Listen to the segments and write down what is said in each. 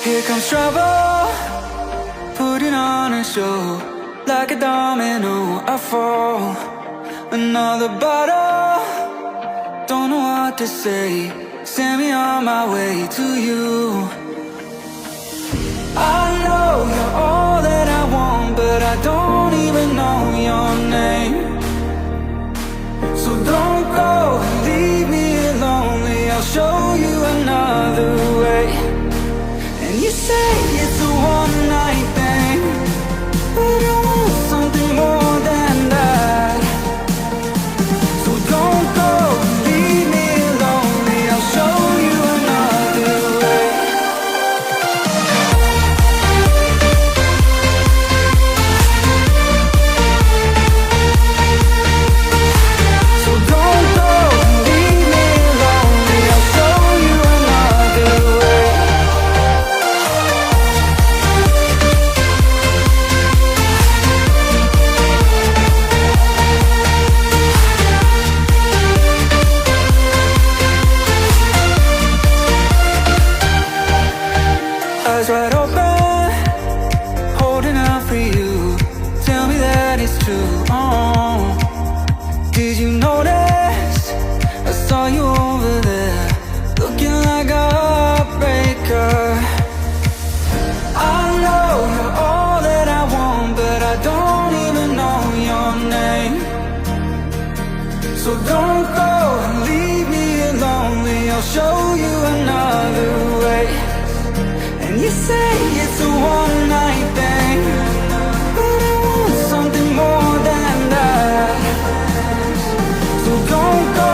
Here comes trouble, putting on a show. Like a domino, I fall. Another bottle, don't know what to say. Send me on my way to you. I know you're all that I want, but I don't even know your name. So don't go, leave me lonely. I'll show you another way. And you say it's a one-night thing, but I want something more than that. So don't go, leave me lonely. I'll show you another way. So don't go, leave me lonely. I'll show you another way. Eyes wide open, holding out for you. Tell me that it's true. Oh, did you notice? I saw you over there, looking like a heartbreaker. I know you're all that I want, but I don't even know your name. So don't go, leave me lonely. I'll show you another way. And you say it's a one-night thing, but I want something more than that. So don't go,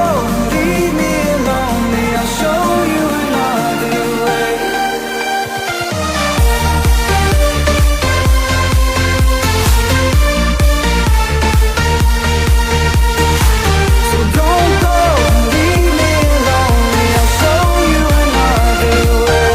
leave me lonely. I'll show you another way. So don't go, leave me lonely. I'll show you another way.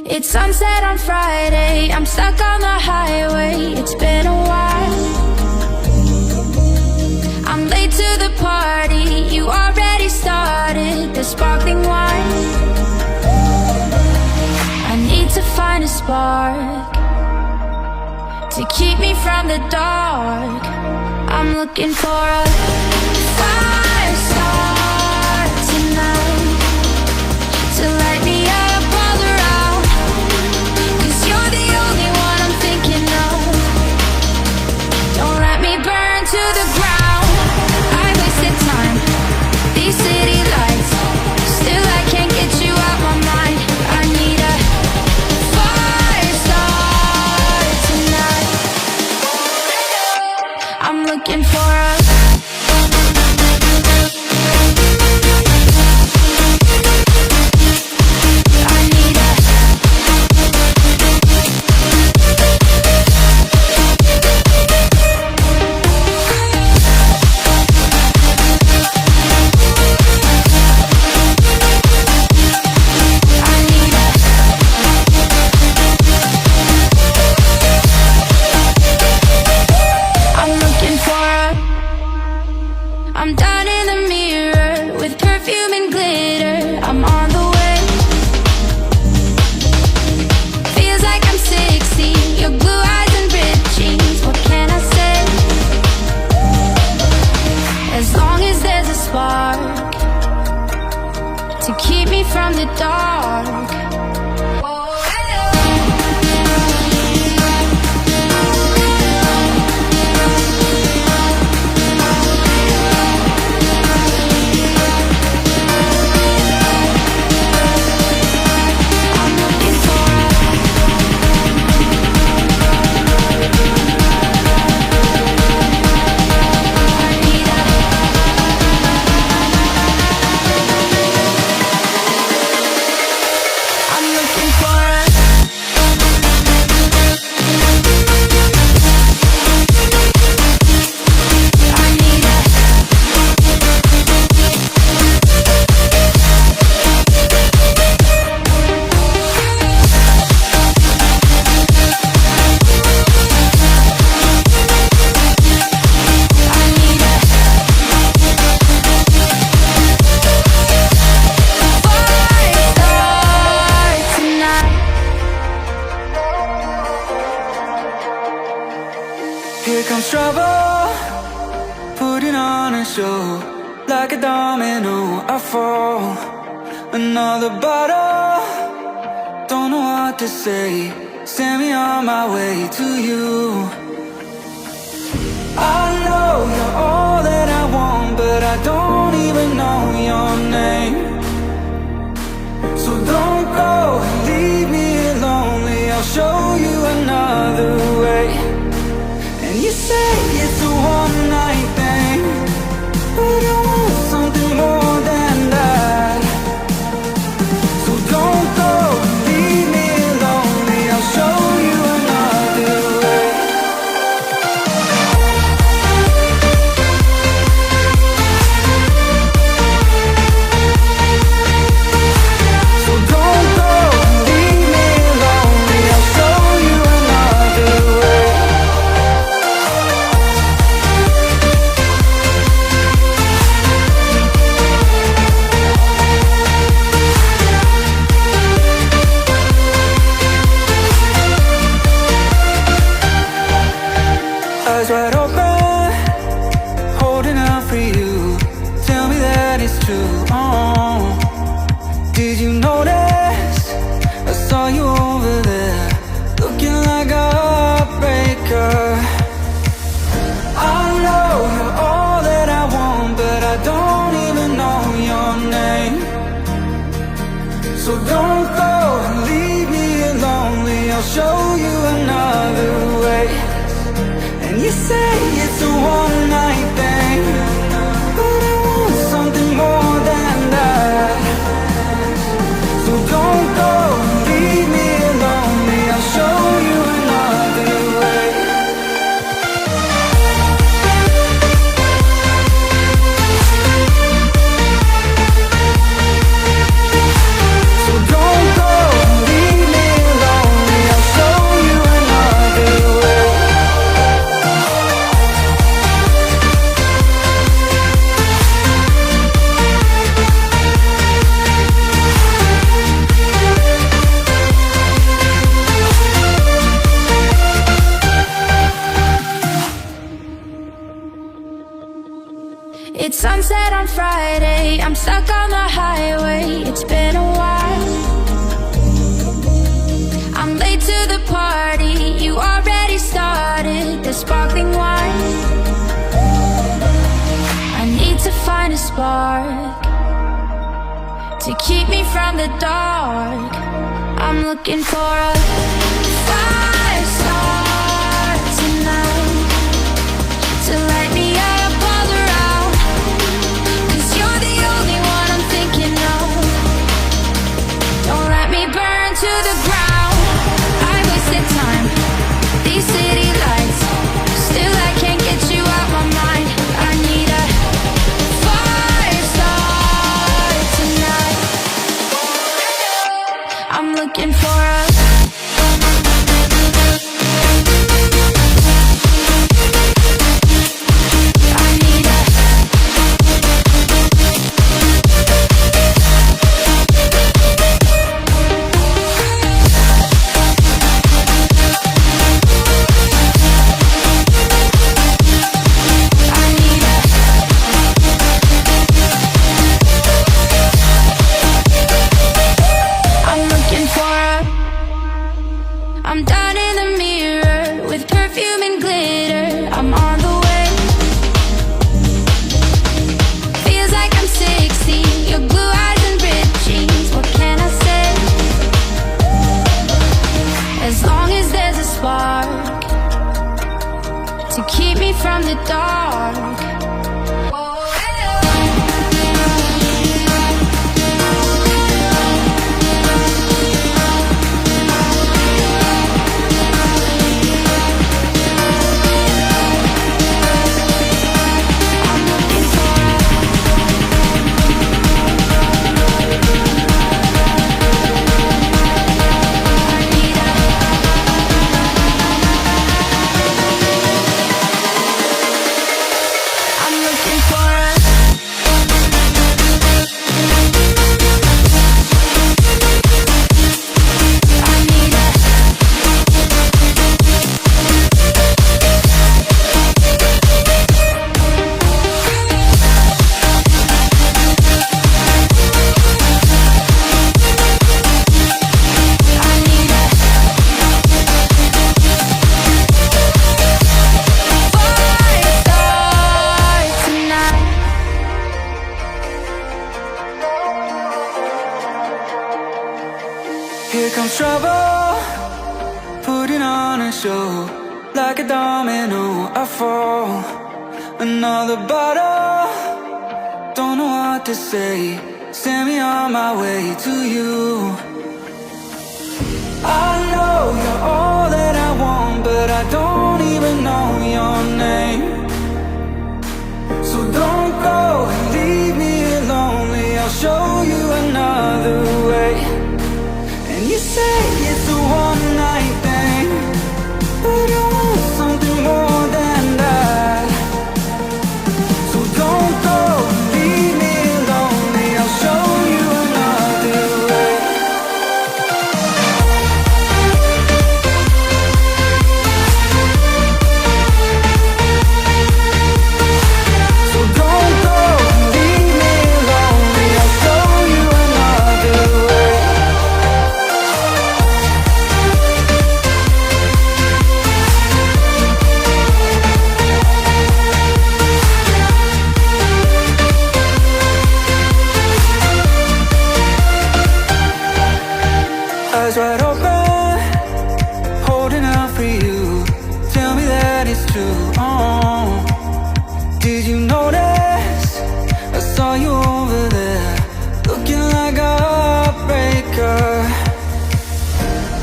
It's sunset on Friday, I'm stuck on the highway. It's been a while. I'm late to the party, you already started the sparkling wine. I need to find a spark to keep me from the dark. I'm looking for a fire start tonight to light me up all around. 'Cause you're the only one I'm thinking of. Don't let me burn to the ground. I wasted time, these city lights, still I can't get you out my mind. I need a fire start tonight. I'm looking for a I'm looking for a trouble, putting on a show. Like a domino, I fall. Another bottle, don't know what to say. Send me on my way to you. I know you're all that I want, but I don't even know your name. So don't go and leave me lonely. I'll show you another way. And you say it's a one-night thing, but I want something more than that. So don't go and leave me lonely. I'll show you another way. So don't go and leave me lonely. I'll show you another way. Eyes wide open, holding out for you. Tell me that it's true. Oh, did you notice? I saw you over there, looking like a heartbreaker. I know you're all that I want, but I don't even know your name. So don't go and leave me lonely. I'll show you another way. And you say it's a one-night thing, but I want something more than that. So don't go and leave me lonely. I'll show you another way. So don't go and leave me lonely. I'll show you another way. It's sunset on Friday, I'm stuck on the highway. It's been a while. I'm late to the party, you already started the sparkling wine. I need to find a spark to keep me from the dark. I'm looking for a fire start tonight to light me up all around. 'Cause you're the only one I'm thinking of. Don't let me burn to the ground. I wasted time, these city lights, still I can't get you out my mind. I need a fire start tonight. I'm looking for a I'm down in the mirror with perfume and glitter. I'm on the way. Feels like I'm 60. Your blue eyes and ripped jeans. What can I say? As long as there's a spark to keep me from the dark. Everybody's trouble, putting on a show. Like a domino, I fall. Another bottle, don't know what to say. Send me on my way to you. I know you're all that I want, but I don't even know your name. So don't go and leave me lonely. I'll show you another way. And you say it's a one night thing, but I want something more than that. So don't go and leave me lonely. I'll show you another way. So don't go and leave me lonely. I'll show you another way. Eyes wide open, holding out for you. Tell me that it's true. Oh, did you notice? I saw you over there, looking like a heartbreaker.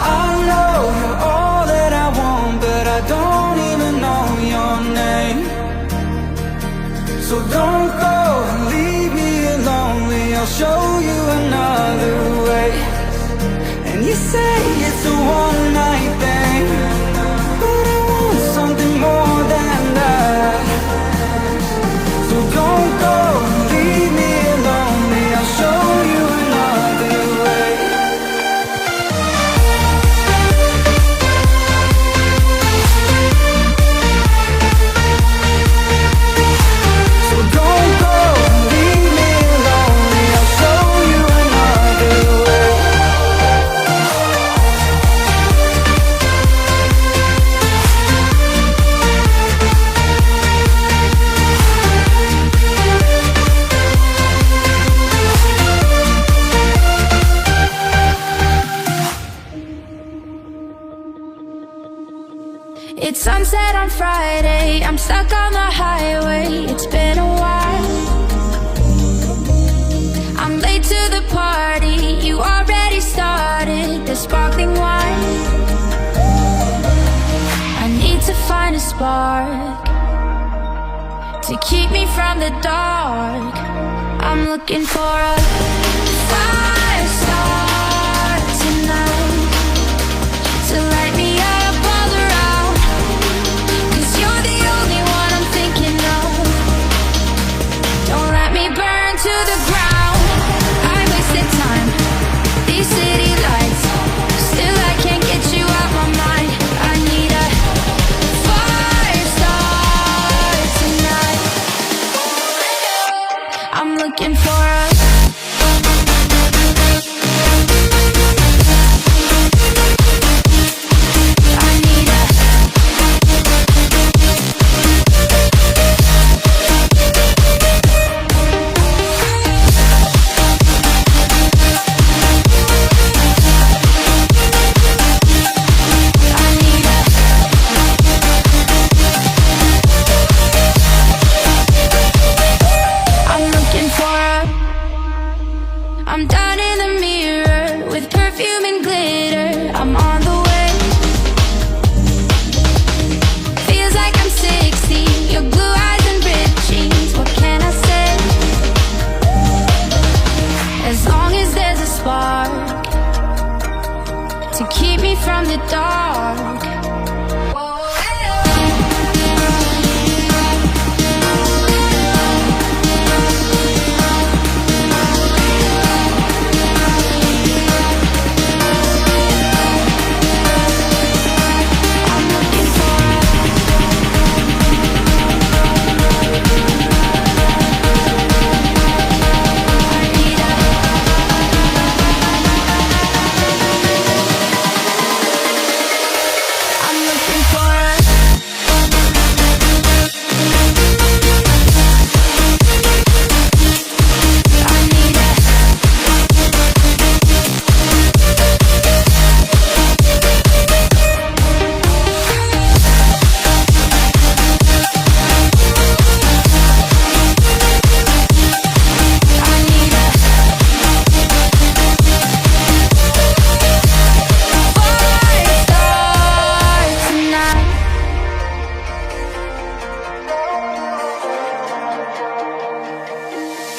I know you're all that I want, but I don't even know your name. So don't go and leave me lonely. I'll show you another way. And you say it's a one night thing, but I want something more than that. So don't go and leave me lonely. I'll show you another way. So don't go and leave me lonely. I'll show you another way. It's sunset on Friday, I'm stuck on the highway. It's been a while. I'm late to the party, you already started the sparkling wine. I need to find a spark to keep me from the dark. I'm looking for a fire start tonight to light me up all around. 'Cause you're the only one I'm thinking of. Don't let me burn to the ground. I wasted time, these city lights, still I can't get you out my mind. I need a fire start tonight. I'm looking for a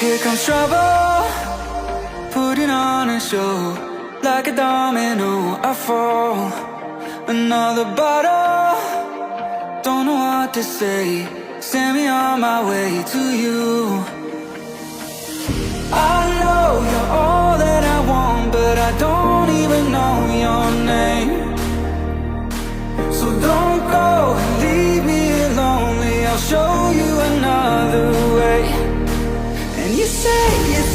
Here comes trouble, putting on a show. Like a domino, I fall. Another bottle, don't know what to say. Send me on my way to you. I know you're all that I want, but I don't even know your name. So don't go and leave me lonely. I'll show you another way. And you say it's